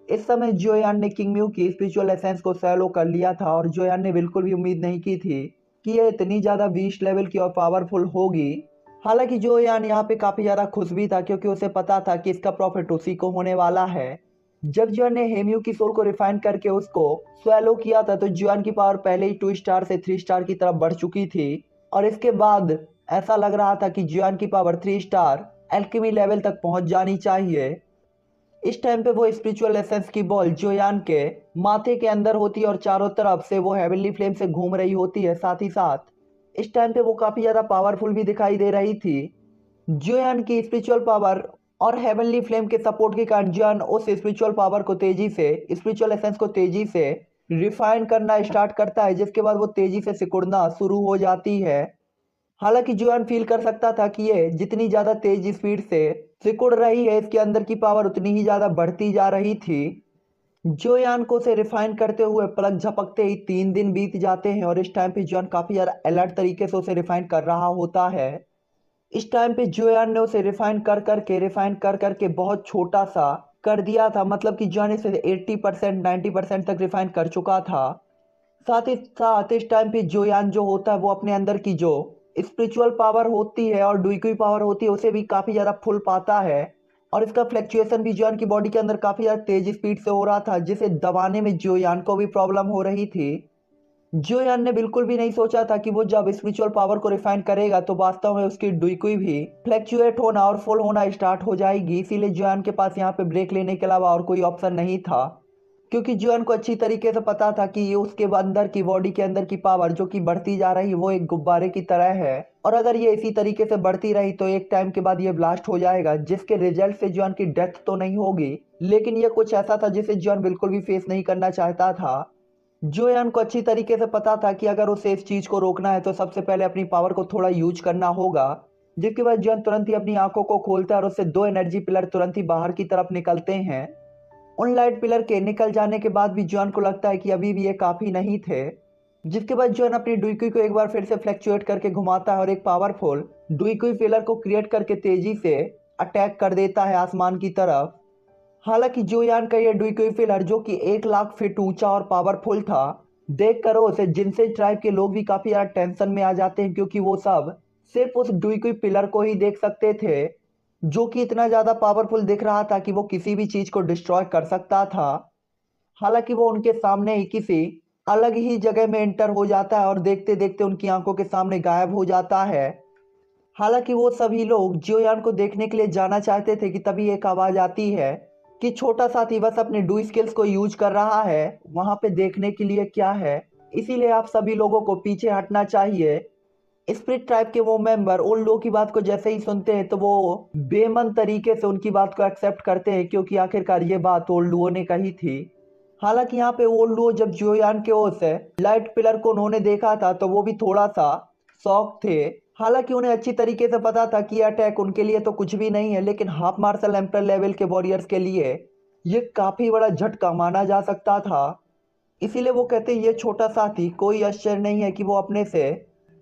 इस समय जोयान ने किंग म्यू की स्पिरिचुअल एसेंस को सैलो कर लिया था और जोयान ने बिल्कुल भी उम्मीद नहीं की थी कि ये इतनी ज्यादा 20 लेवल की और पावरफुल होगी। हालांकि जोयान यहाँ पे काफी ज्यादा खुश भी था क्योंकि उसे पता था कि इसका प्रॉफिट उसी को होने वाला है। जब जुआन ने हेम्यू की सोल को रिफाइन करके उसको स्वेलो किया था तो जुआन की पावर पहले ही 2 स्टार से 3 स्टार की तरफ बढ़ चुकी थी और इसके बाद ऐसा लग रहा था कि जुआन की पावर 3 स्टार एल्केमी लेवल तक पहुंच जानी चाहिए। इस टाइम पे वो स्पिरिचुअल एसेंस की बॉल जोयान के माथे के अंदर होती है और चारों तरफ से वो हेवनली फ्लेम से घूम रही होती है। साथ ही साथ इस टाइम पे वो काफी ज्यादा पावरफुल भी दिखाई दे रही थी। जोयान की स्पिरिचुअल पावर और हेवनली फ्लेम के सपोर्ट के कारण जोयान उस स्पिरिचुअल पावर को तेजी से स्पिरिचुअल एसेंस को तेजी से रिफाइन करना स्टार्ट करता है, जिसके बाद वो तेजी से सिकुड़ना शुरू हो जाती है। हालांकि जोयान फील कर सकता था कि ये जितनी ज्यादा तेज स्पीड से सिकुड़ रही है इसके अंदर की पावर उतनी ही ज्यादा बढ़ती जा रही थी। जोयान को उसे रिफाइन करते हुए पलक झपकते ही 3 दिन बीत जाते हैं और इस टाइम पे जोयान काफी ज्यादा अलर्ट तरीके से उसे रिफाइन कर रहा होता है। इस टाइम पे जोयान ने उसे रिफाइन कर करके बहुत छोटा सा कर दिया था, मतलब कि जोयान इसे 80% 90% तक रिफाइन कर चुका था। साथ ही साथ इस टाइम पे जोयान जो होता है वो अपने अंदर की जो स्पिरिचुअल पावर होती है और डुइकुई पावर होती है उसे भी काफी ज्यादा फुल पाता है और इसका फ्लक्चुएशन भी जोयान की बॉडी के अंदर काफी ज्यादा तेज स्पीड से हो रहा था, जिसे दबाने में जोयान को भी प्रॉब्लम हो रही थी। जोयान ने बिल्कुल भी नहीं सोचा था कि वो जब स्पिरिचुअल पावर को रिफाइन करेगा तो वास्तव में उसकी डुइकुई भी फ्लक्चुएट होना और फुल होना स्टार्ट हो जाएगी। इसीलिए जोयान के पास यहाँ पे ब्रेक लेने के अलावा और कोई ऑप्शन नहीं था, क्योंकि जोयान को अच्छी तरीके से पता था कि ये उसके अंदर की बॉडी के अंदर की पावर जो कि बढ़ती जा रही वो एक गुब्बारे की तरह है और अगर ये इसी तरीके से बढ़ती रही तो एक टाइम के बाद ये ब्लास्ट हो जाएगा, जिसके रिजल्ट से जोयान की डेथ तो नहीं होगी लेकिन ये कुछ ऐसा था जिसे जोयान बिल्कुल भी फेस नहीं करना चाहता था। जोयान को अच्छी तरीके से पता था कि अगर उसे इस चीज को रोकना है तो सबसे पहले अपनी पावर को थोड़ा यूज करना होगा, जिसके बाद जोयान तुरंत ही अपनी आंखों को खोलता है और उससे 2 एनर्जी पिलर तुरंत ही बाहर की तरफ निकलते हैं। उन लाइट पिलर के निकल जाने के बाद भी जोयान को लगता है कि अभी भी ये काफी नहीं थे, जिसके बाद जोयान अपनी डुइकुई को एक बार फिर से फ्लक्चुएट करके घुमाता है और एक पावरफुल डुइकुई पिलर को क्रिएट करके तेजी से अटैक कर देता है आसमान की तरफ। हालांकि जोयान का ये डुइकुई पिलर जो कि 1 लाख फीट ऊंचा और पावरफुल था, देख कर उसे जिनसे ट्राइब के लोग भी काफी ज्यादा टेंशन में आ जाते हैं क्योंकि वो सब सिर्फ उस डुइकुई पिलर को ही देख सकते थे जो कि इतना ज्यादा पावरफुल दिख रहा था कि वो किसी भी चीज को डिस्ट्रॉय कर सकता था। हालांकि वो उनके सामने ही किसी अलग ही जगह में एंटर हो जाता है और देखते देखते उनकी आंखों के सामने गायब हो जाता है। हालांकि वो सभी लोग जोयान को देखने के लिए जाना चाहते थे कि तभी एक आवाज आती है कि छोटा साथी बस अपने डू स्किल्स को यूज कर रहा है, वहां पे देखने के लिए क्या है, इसीलिए आप सभी लोगों को पीछे हटना चाहिए। स्प्रिट ट्राइब के वो मेंबर उन लोगों की बात को जैसे ही सुनते हैं तो वो बेमन तरीके से उनकी बात को एक्सेप्ट करते हैं क्योंकि आखिरकार ये बात ओल्ड लुओ ने कही थी। हालांकि यहाँ पे ओल्ड लुओ जब जोयान के ओर से लाइट पिलर को उन्होंने देखा था तो वो भी थोड़ा सा शॉक थे। हालांकि उन्हें अच्छी तरीके से पता था कि अटैक उनके लिए तो कुछ भी नहीं है लेकिन हाफ मार्शल एम्पर लेवल के वॉरियर्स के लिए ये काफी बड़ा झटका माना जा सकता था। इसीलिए वो कहते हैं ये छोटा साथी कोई आश्चर्य नहीं है कि वो अपने से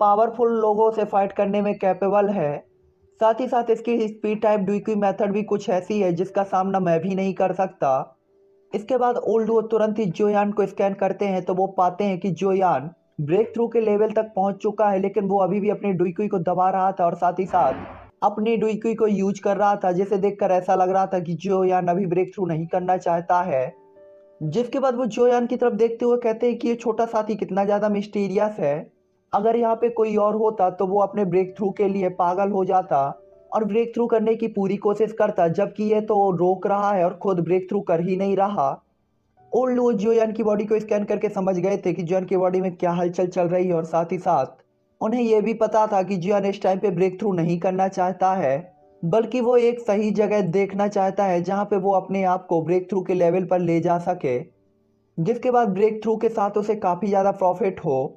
पावरफुल लोगों से फाइट करने में कैपेबल है। साथ ही साथ इसकी स्पीड टाइप डुइक्यू मेथड भी कुछ ऐसी है जिसका सामना मैं भी नहीं कर सकता। इसके बाद ओल्ड वो तुरंत ही जोयान को स्कैन करते हैं तो वो पाते हैं कि जोयान ब्रेक थ्रू के लेवल तक पहुंच चुका है, लेकिन वो अभी भी अपनी डुइक्यू को दबा रहा था और साथ ही साथ अपनी डुइक्यू को यूज कर रहा था, जिसे देखकर ऐसा लग रहा था कि जोयान अभी ब्रेक थ्रू नहीं करना चाहता है। जिसके बाद वो जोयान की तरफ देखते हुए कहते हैं कि ये छोटा साथी कितना ज्यादा मिस्टीरियस है, अगर यहाँ पे कोई और होता तो वो अपने ब्रेक थ्रू के लिए पागल हो जाता और ब्रेक थ्रू करने की पूरी कोशिश करता, जबकि ये तो रोक रहा है और खुद ब्रेक थ्रू कर ही नहीं रहा। ओल्ड वो जोयान की बॉडी को स्कैन करके समझ गए थे कि जोयान की बॉडी में क्या हलचल चल रही है, और साथ ही साथ उन्हें यह भी पता था कि जोयान इस टाइम पे ब्रेक थ्रू नहीं करना चाहता है, बल्कि वो एक सही जगह देखना चाहता है जहां पे वो अपने आप को ब्रेक थ्रू के लेवल पर ले जा सके, जिसके बाद ब्रेक थ्रू के साथ उसे काफ़ी ज़्यादा प्रॉफिट हो।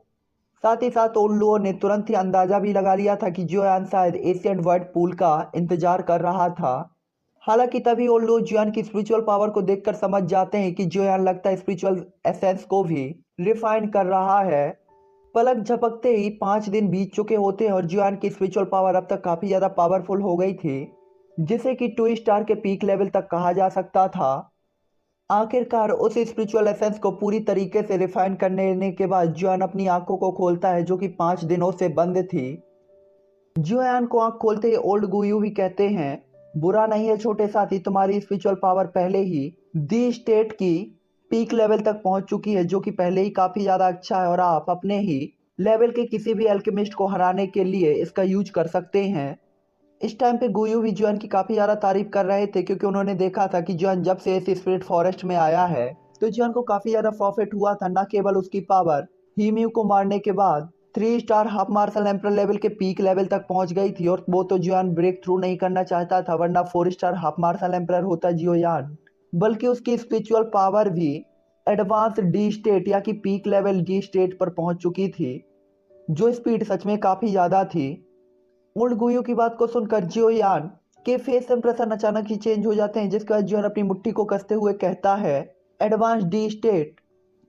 साथ ही साथ उन लोगों ने तुरंत ही अंदाजा भी लगा लिया था कि जोयान शायद एशियन वर्ल्ड पूल का इंतजार कर रहा था। हालांकि तभी उन लोग जोयान की स्पिरिचुअल पावर को देखकर समझ जाते हैं कि जोयान लगता है स्पिरिचुअल एसेंस को भी रिफाइन कर रहा है। पलक झपकते ही 5 दिन बीत चुके होते हैं और जोयान की स्पिरिचुअल पावर अब तक काफ़ी ज़्यादा पावरफुल हो गई थी, जिसे कि 2 स्टार के पीक लेवल तक कहा जा सकता था। आखिरकार उस स्पिरिचुअल एसेंस को पूरी तरीके से रिफाइन करने के बाद जोयान अपनी आंखों को खोलता है, जो कि 5 दिनों से बंद थी। जोयान को आंख खोलते ही ओल्ड गुयू भी कहते हैं, बुरा नहीं है छोटे साथी, तुम्हारी स्पिरिचुअल पावर पहले ही दी स्टेट की पीक लेवल तक पहुंच चुकी है, जो कि पहले ही काफी ज्यादा अच्छा है और आप अपने ही लेवल के किसी भी अल्केमिस्ट को हराने के लिए इसका यूज कर सकते हैं। इस टाइम पे गुयू भी जोयान की काफी ज्यादा तारीफ कर रहे थे, क्योंकि उन्होंने देखा था कि जोयान जब से इस स्पिरिट फॉरेस्ट में आया है तो जोयान को काफी ज्यादा प्रॉफिट हुआ था, न केवल उसकी पावर हीम्यू को मारने के बाद 3 star half marshal emperor level के पीक लेवल तक पहुंच गई थी, और वो तो जोयान ब्रेक थ्रू नहीं करना चाहता था, वरना 4 स्टार हाफ मार्शल एम्पर होता जोयान, बल्कि उसकी स्पिरिचुअल पावर भी एडवांस डी स्टेट या कि पीक लेवल डी स्टेट पर पहुंच चुकी थी, जो स्पीड सच में काफी ज्यादा थी। ओल्ड गुयू की बात को सुनकर जियोयान के फेस इंप्रेशन अचानक ही चेंज हो जाते हैं, जिसके बाद जियोन अपनी मुट्ठी को कसते हुए कहता है, एडवांस डी स्टेट,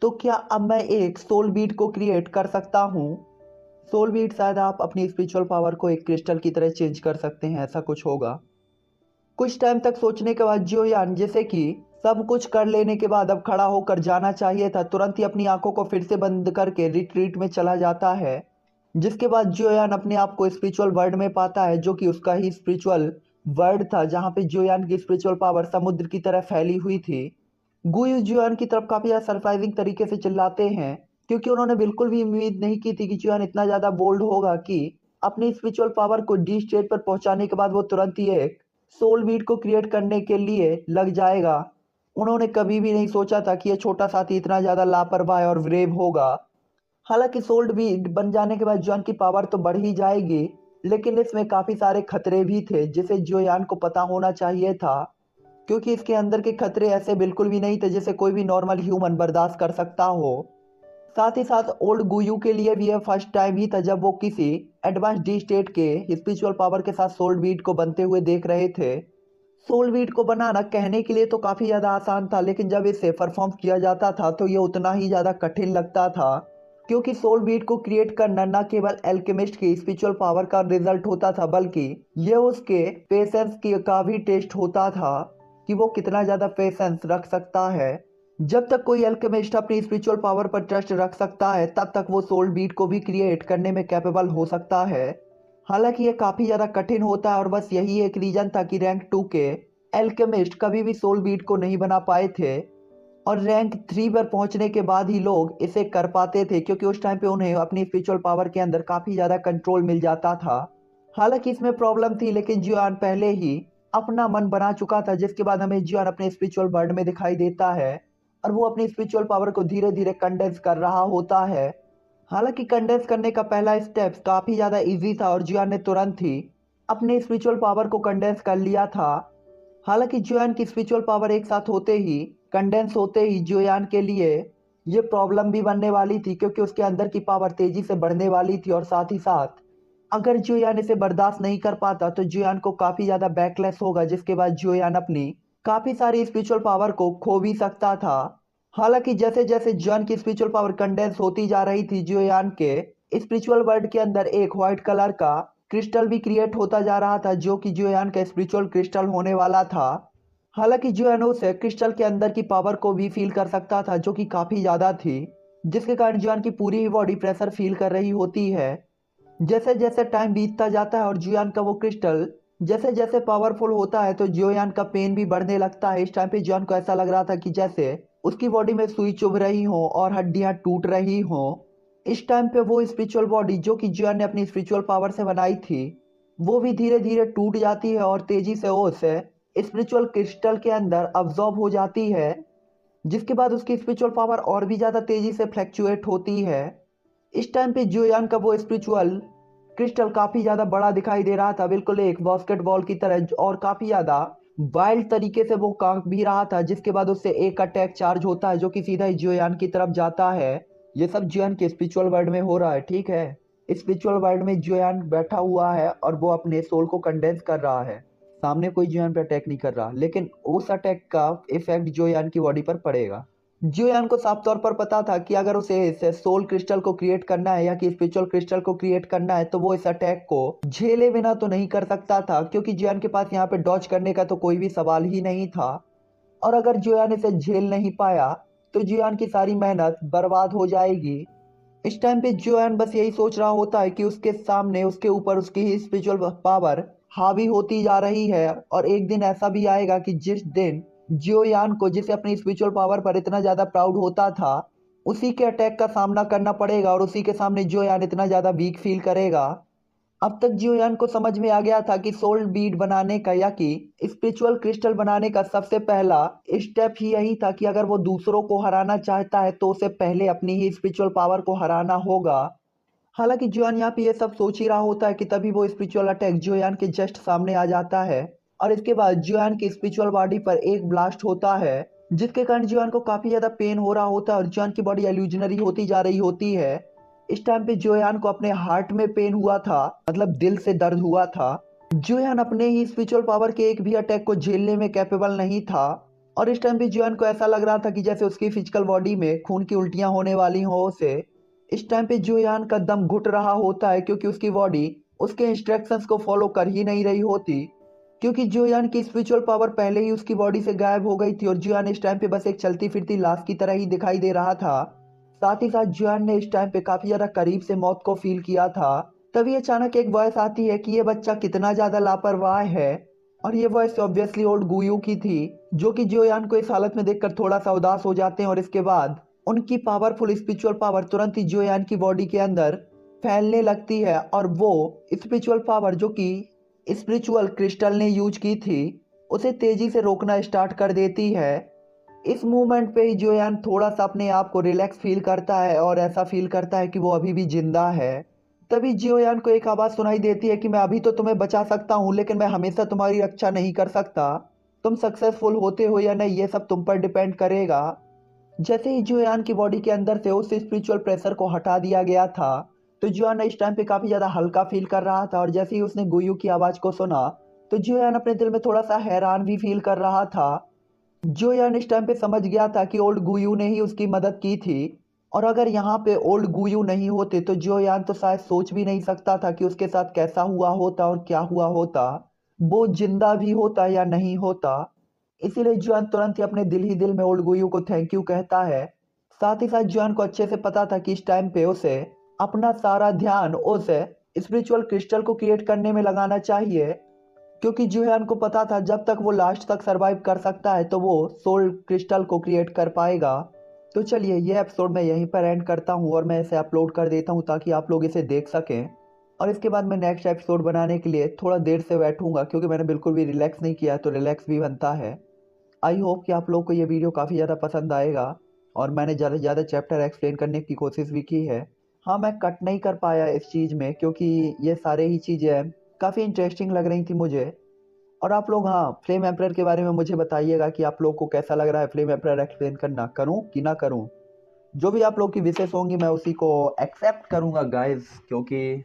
तो क्या अब मैं एक सोल बीट को क्रिएट कर सकता हूँ? सोल बीट शायद आप अपनी स्पिरिचुअल पावर को एक क्रिस्टल की तरह चेंज कर सकते हैं, ऐसा कुछ होगा। कुछ टाइम तक सोचने के बाद जियोयान, जैसे कि सब कुछ कर लेने के बाद अब खड़ा होकर जाना चाहिए था, तुरंत ही अपनी आंखों को फिर से बंद करके रिट्रीट में चला जाता है, जिसके बाद जोयान अपने आप को स्पिरिचुअल वर्ल्ड में पाता है, जो कि उसका ही स्पिरिचुअल वर्ल्ड था, जहां पे जोयान की स्पिरिचुअल पावर समुद्र की तरह फैली हुई थी। गुयू जोयान की तरफ काफी ज्यादा सरप्राइजिंग तरीके से चिल्लाते हैं, क्योंकि उन्होंने बिल्कुल भी उम्मीद नहीं की थी कि जोयान इतना ज्यादा बोल्ड होगा कि अपनी स्पिरिचुअल पावर को डी स्टेट पर पहुंचाने के बाद वो तुरंत ही एक सोल बीट को क्रिएट करने के लिए लग जाएगा। उन्होंने कभी भी नहीं सोचा था कि यह छोटा साथी इतना ज्यादा लापरवाह और ब्रेव होगा। हालांकि सोल्ड बीट बन जाने के बाद जोयान की पावर तो बढ़ ही जाएगी, लेकिन इसमें काफी सारे खतरे भी थे, जिसे जोयान को पता होना चाहिए था, क्योंकि इसके अंदर के खतरे ऐसे बिल्कुल भी नहीं थे जिसे कोई भी नॉर्मल ह्यूमन बर्दाश्त कर सकता हो। साथ ही साथ ओल्ड गुयू के लिए भी यह फर्स्ट टाइम ही था जब वो किसी एडवांस डी स्टेट के स्पिरिचुअल पावर के साथ सोल्ड बीट को बनते हुए देख रहे थे। सोल बीट को बनाना कहने के लिए तो काफी ज्यादा आसान था, लेकिन जब इसे परफॉर्म किया जाता था तो ये उतना ही ज्यादा कठिन लगता था, क्योंकि सोल बीट को क्रिएट करना न केवल एल्केमिस्ट की स्पिरिचुअल पावर का रिजल्ट होता था, बल्कि ये उसके पेशेंस की का भी टेस्ट होता था कि वो कितना ज्यादा पेशेंस रख सकता है। जब तक कोई एल्केमिस्ट अपनी स्पिरिचुअल पावर पर ट्रस्ट रख सकता है, तब तक वो सोल बीट को भी क्रिएट करने में कैपेबल हो सकता है। हालांकि ये काफी ज्यादा कठिन होता है, और बस यही एक रीजन था कि रैंक 2 के एल्केमिस्ट कभी भी सोल बीट को नहीं बना पाए थे, और रैंक 3 पर पहुंचने के बाद ही लोग इसे कर पाते थे, क्योंकि उस टाइम पे उन्हें अपनी स्पिरिचुअल पावर के अंदर काफी ज्यादा कंट्रोल मिल जाता था। हालांकि इसमें प्रॉब्लम थी, लेकिन जियान पहले ही अपना मन बना चुका था, जिसके बाद हमें जियान अपने स्पिरिचुअल वर्ल्ड में दिखाई देता है, और वो अपनी स्पिरिचुअल पावर को धीरे धीरे कंडेंस कर रहा होता है। हालांकि कंडेंस करने का पहला स्टेप काफी ज्यादा इजी था, और जियान ने तुरंत ही अपने स्पिरिचुअल पावर को कंडेंस कर लिया था। हालांकि जियान की स्पिरिचुअल पावर एक साथ होते ही कंडेंस होते ही जियान के लिए ये प्रॉब्लम भी बनने वाली थी, क्योंकि उसके अंदर की पावर तेजी से बढ़ने वाली थी, और साथ ही साथ अगर जियान इसे बर्दाश्त नहीं कर पाता तो जियान को काफी ज्यादा बैकलेस होगा, जिसके बाद जियान अपनी काफी सारी स्पिरिचुअल पावर को खो भी सकता था। हालांकि जैसे जैसे जियान की स्पिरिचुअल पावर कंडेंस होती जा रही थी, जियान के स्पिरिचुअल वर्ल्ड के अंदर एक व्हाइट कलर का क्रिस्टल भी क्रिएट होता जा रहा था, जो कि जियान का स्पिरिचुअल क्रिस्टल होने वाला था। हालांकि जियान उस क्रिस्टल के अंदर की पावर को भी फील कर सकता था, जो कि काफी ज्यादा थी, जिसके कारण जियान की पूरी ही बॉडी प्रेशर फील कर रही होती है। जैसे जैसे टाइम बीतता जाता है और जियान का वो क्रिस्टल जैसे जैसे पावरफुल होता है, तो जियान का पेन भी बढ़ने लगता है। इस टाइम पे जियान को ऐसा लग रहा था कि जैसे उसकी बॉडी में सुई चुभ रही हो और हड्डियां टूट रही हो। इस टाइम पे वो स्पिरिचुअल बॉडी जो कि जियान ने अपनी स्पिरिचुअल पावर से बनाई थी वो भी धीरे धीरे टूट जाती है और तेजी से उस स्पिरिचुअल क्रिस्टल के अंदर अब्जॉर्ब हो जाती है, जिसके बाद उसकी स्पिरिचुअल पावर और भी ज़्यादा तेजी से फ्लैक्चुएट होती है। इस टाइम पे जियोयान का वो स्पिरिचुअल क्रिस्टल काफ़ी ज़्यादा बड़ा दिखाई दे रहा था, बिल्कुल एक बास्केटबॉल की तरह, और काफ़ी ज़्यादा वाइल्ड तरीके से वो कांप भी रहा था, जिसके बाद उससे एक अटैक चार्ज होता है जो कि सीधा ही जियोयान की तरफ जाता है। ये सब जियोयान के स्पिरिचुअल वर्ल्ड में हो रहा है, ठीक है। स्पिरिचुअल वर्ल्ड में जियोयान बैठा हुआ है और वो अपने सोल को कंडेंस कर रहा है। सामने कोई जियोयान पे अटैक नहीं कर रहा, लेकिन उस अटैक का इफेक्ट जियोयान की बॉडी पर पड़ेगा। जियोयान को साफ तौर पर पता था कि अगर उसे इस सोल क्रिस्टल को क्रिएट करना है या कि स्पिरिचुअल क्रिस्टल को क्रिएट करना है तो वो इस अटैक को झेले बिना तो नहीं कर सकता था, क्योंकि जियोयान के पास यहाँ पे डॉज करने का तो कोई भी सवाल ही नहीं था। और अगर जियोयान इसे झेल नहीं पाया तो जियोयान की सारी मेहनत बर्बाद हो जाएगी। इस टाइम पे जियोयान बस यही सोच रहा होता है कि उसके सामने उसके ऊपर उसकी ही स्पिरिचुअल पावर हावी होती जा रही है, और एक दिन ऐसा भी आएगा कि जिस दिन जियोयान को, जिसे अपनी स्पिरिचुअल पावर पर इतना ज्यादा प्राउड होता था, उसी के अटैक का सामना करना पड़ेगा और उसी के सामने जियोयान इतना ज्यादा वीक फील करेगा। अब तक जियोयान को समझ में आ गया था कि सोल बीड बनाने का या कि स्पिरिचुअल क्रिस्टल बनाने का सबसे पहला स्टेप ही यही था कि अगर वो दूसरों को हराना चाहता है तो उसे पहले अपनी ही स्पिरिचुअल पावर को हराना होगा। हालांकि जियोयान यहाँ पे ये सब सोच ही रहा होता है कि तभी वो स्पिरिचुअल अटैक जियोयान के जस्ट सामने आ जाता है, और इसके बाद जियोयान की स्पिरिचुअल बॉडी पर एक ब्लास्ट होता है, जिसके कारण जियोयान को काफी ज्यादा पेन हो रहा होता है और जियोयान की बॉडी इल्यूजनरी होती जा रही होती है। इस टाइम पे जियोयान को अपने हार्ट में पेन हुआ था, मतलब दिल से दर्द हुआ था। जियोयान अपने ही स्पिरिचुअल पावर के एक भी अटैक को झेलने में कैपेबल नहीं था, और इस टाइम पे जियोयान को ऐसा लग रहा था कि जैसे उसकी फिजिकल बॉडी में खून की उल्टियां होने वाली हो उसे। इस टाइम पे जियोयान का दम घुट रहा होता है, क्योंकि उसकी बॉडी उसके इंस्ट्रक्शंस को फॉलो कर ही नहीं रही होती, क्योंकि जियोयान की स्पिरिचुअल पावर पहले ही उसकी बॉडी से गायब हो गई थी और जियोयान इस टाइम पे बस एक चलती फिरती लाश की तरह ही दिखाई दे रहा था। साथ ही साथ जियोयान ने इस टाइम पे काफी ज्यादा करीब से मौत को फील किया था। तभी अचानक एक वॉइस आती है कि ये बच्चा कितना ज्यादा लापरवाह है, और ये वॉइस ऑब्वियसली ओल्ड गुयू की थी, जो कि जियोयान को इस हालत में देखकर थोड़ा सा उदास हो जाते हैं, और इसके बाद उनकी पावरफुल स्पिरिचुअल पावर तुरंत ही जियोयान की बॉडी के अंदर फैलने लगती है, और वो स्पिरिचुअल पावर जो कि स्पिरिचुअल क्रिस्टल ने यूज की थी उसे तेजी से रोकना स्टार्ट कर देती है। इस मूवमेंट पे ही जियोयान थोड़ा सा अपने आप को रिलैक्स फील करता है और ऐसा फील करता है कि वो अभी भी जिंदा है। तभी जियोयान को एक आवाज सुनाई देती है कि मैं अभी तो तुम्हें बचा सकता हूँ, लेकिन मैं हमेशा तुम्हारी रक्षा नहीं कर सकता। तुम सक्सेसफुल होते हो या नहीं ये सब तुम पर डिपेंड करेगा। जैसे ही जियोयान की बॉडी के अंदर से उस स्पिरिचुअल प्रेशर को हटा दिया गया था तो जियोयान इस टाइम पे काफी ज्यादा हल्का फील कर रहा था, और जैसे ही उसने गुयू की आवाज को सुना तो जियोयान अपने दिल में थोड़ा सा हैरान भी फील कर रहा था। जियोयान इस टाइम पे समझ गया था कि ओल्ड गुयू ने ही उसकी मदद की थी, और अगर यहाँ पे ओल्ड गुयू नहीं होते तो जियोयान तो शायद सोच भी नहीं सकता था कि उसके साथ कैसा हुआ होता और क्या हुआ होता, वो जिंदा भी होता या नहीं होता। इसीलिए जियोयान तुरंत ही अपने दिल ही दिल में ओल्ड गुयू को थैंक यू कहता है। साथ ही साथ जियोयान को अच्छे से पता था कि इस टाइम पे उसे अपना सारा ध्यान उस स्पिरिचुअल क्रिस्टल को क्रिएट करने में लगाना चाहिए, क्योंकि जियोयान को पता था जब तक वो लास्ट तक सरवाइव कर सकता है तो वो सोल क्रिस्टल को क्रिएट कर पाएगा। तो चलिए ये एपिसोड मैं यहीं पर एंड करता हूँ और मैं इसे अपलोड कर देता हूँ ताकि आप लोग इसे देख सकें, और इसके बाद मैं नेक्स्ट एपिसोड बनाने के लिए थोड़ा देर से बैठूंगा, क्योंकि मैंने बिल्कुल भी रिलैक्स नहीं किया तो रिलैक्स भी बनता है। आई होप कि आप लोग को ये वीडियो काफ़ी ज़्यादा पसंद आएगा, और मैंने ज़्यादा से ज़्यादा चैप्टर एक्सप्लेन करने की कोशिश भी की है। हाँ, मैं कट नहीं कर पाया इस चीज़ में, क्योंकि ये सारे ही चीज़ें काफ़ी इंटरेस्टिंग लग रही थी मुझे। और आप लोग हाँ, फ्लेम एम्परर के बारे में मुझे बताइएगा कि आप लोग को कैसा लग रहा है फ्लेम एम्परर एक्सप्लेन करना, करूँ कि ना करूँ। जो भी आप लोग की विशेष होंगी मैं उसी को एक्सेप्ट करूँगा गाइज, क्योंकि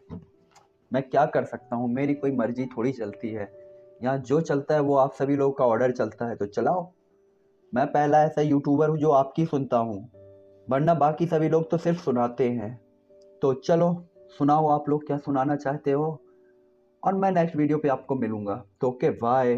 मैं क्या कर सकता हूँ, मेरी कोई मर्जी थोड़ी चलती है। यहाँ जो चलता है वो आप सभी लोगों का ऑर्डर चलता है, तो चलाओ। मैं पहला ऐसा यूट्यूबर हूँ जो आपकी सुनता हूँ, वरना बाकी सभी लोग तो सिर्फ सुनाते हैं। तो चलो सुनाओ आप लोग क्या सुनाना चाहते हो, और मैं नेक्स्ट वीडियो पे आपको मिलूंगा। तो ओके, बाय।